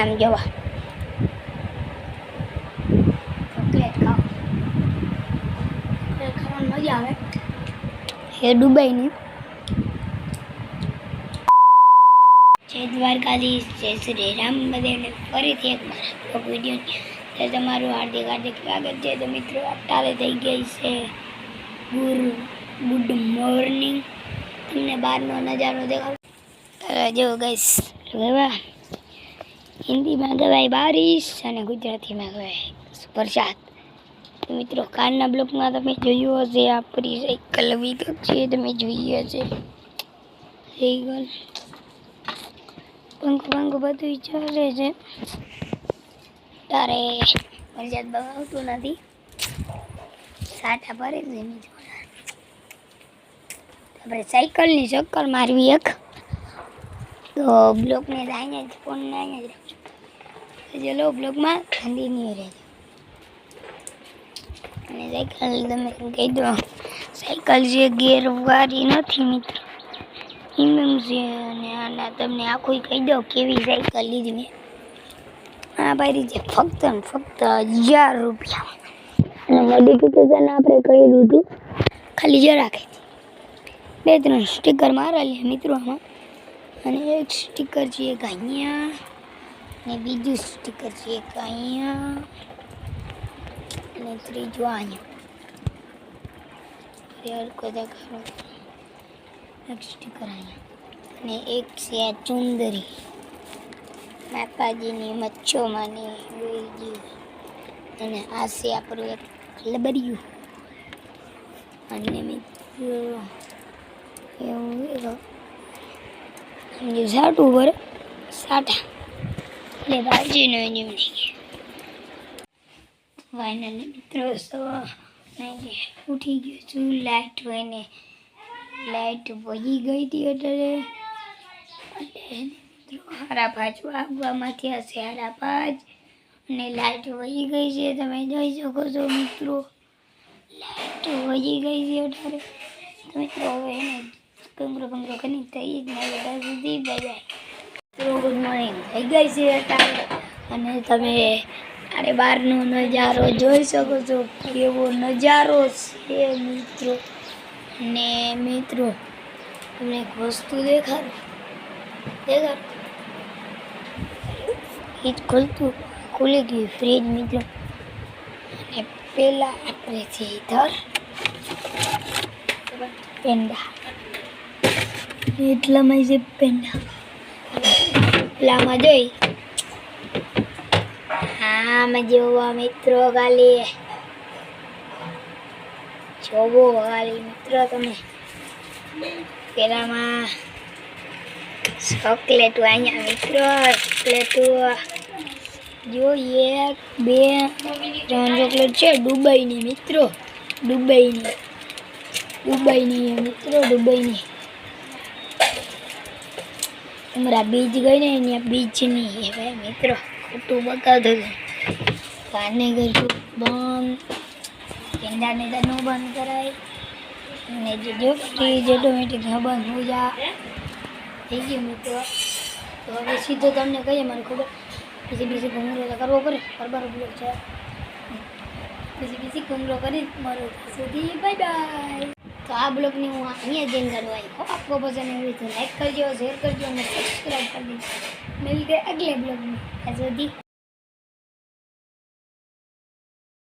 આમ જોવા ચોકલેટ ખાવાની મજા આવે એ દુબઈની જય દ્વારકાધીશ જય શ્રી રામ બધાને ફરીથી એક મારા વિડીયો તમારું હાર્દિક સ્વાગત છે. તો મિત્રો અત્યારે થઈ ગઈ છે ગુડ મોર્નિંગ. તમને બહારનો નજારો દેખાડો જો ગઈશ કહેવા હિન્દીમાં કહેવાય બારિશ અને ગુજરાતીમાં કહેવાય વરસાદ. તો મિત્રો કાલના બ્લોકમાં તમે જોયું હશે આપણી સાયકલ વીક છે તમે જોઈ હશે સાયકલ પંખો બધું ચાલે છે. તારે વરસાદ બહુ આવતું નથી સાટા ભરે છે. આપણે સાયકલની ચક્કર મારવી એક તો બ્લોકને અહીંયા જ ફોનને અહીંયા જ રાખજો. ચલો બ્લોકમાં કન્ટિન્યુ રહેજો. અને સાયકલ તમે કહી દો સાયકલ જે ગેરવાળી નથી મિત્રો એમ છે. અને આના તમને આખું કહી દો કેવી સાયકલ લીધી મેં આ પાડી છે ફક્ત 1000 રૂપિયા. અને મોડિફિકેશન આપણે કર્યું હતું ખાલી જરા રાખી 2-3 સ્ટીકર મારેલી મિત્રો આમાં. અને એક સ્ટીકર છે એક અહીંયા અને બીજું સ્ટીકર છે એક અહીંયા અને ત્રીજું અહીંયા એક સ્ટીકર અહીંયા અને એક છે આ ચુંદરી માતાજીની મચ્છોમાંની બીજી. અને આ છે આપણું એક લબડિયું. અને મિત્રો એવું સાટું ભરે સાટા એટલે ભાજીનો એમ નહીં ફાઇનલી મિત્રો ઉઠી ગયું છું. લાઇટ હોઈને લાઇટ વહી ગઈ હતી એટલે મિત્રો 5:30 વાગવામાંથી હશે 5:30 અને લાઇટ વહી ગઈ છે તમે જોઈ શકો છો મિત્રો. લાઇટ વહી ગઈ છે એટલે મિત્રો હવે એને કંગરો કરીને થઈ જ નહીં બધા સુધી બાય. તો ગુડ મોર્નિંગ થઈ ગઈ છે અત્યારે અને તમે અરે બહારનો નજારો જોઈ શકો છો કેવો નજારો છે મિત્રો. ને મિત્રો તમને એક વસ્તુ દેખાડો ફ્રીજ ખુલી ગયું ફ્રીજ મિત્રો. અને પહેલાં આપણે છે ઇધર પેંડા એટલામાં છે પેંડા પેલામાં જોઈ આમાં જોવા મિત્રો ખાલી જોવો ખાલી મિત્રો તમે પેલામાં ચોકલેટ અહીંયા મિત્રો ચોકલેટ જોઈએ 2-3 ચોકલેટ છે દુબઈની મિત્રો દુબઈની મિત્રો દુબઈની અમારા બીજ ગઈ ને અહીંયા બીજની ભાઈ મિત્રો ખોટું બતાવતું હતું આને કરશું બંધ પેંડાને તો ન બંધ કરાય. અને જો ફ્રીજ ઓટોમેટિક બંધ હો જા થઈ ગયું મિત્રો. તો હવે સીધો તમને કહીએ મને ખબર બીજી ઘૂંઘરો તો કરવો પડે બરાબર બ્લોક છે બીજી ઘૂંઘરો કરી મારો સુધી બાય. તો આ બ્લોગની હું અહીંયા જઈને કરવા આવી. આપકો પસંદ આવી તો લાઈક કરજો શેર કરજો અને સબસ્ક્રાઈબ કરી દેજો. मिलते अगले ब्लॉग में.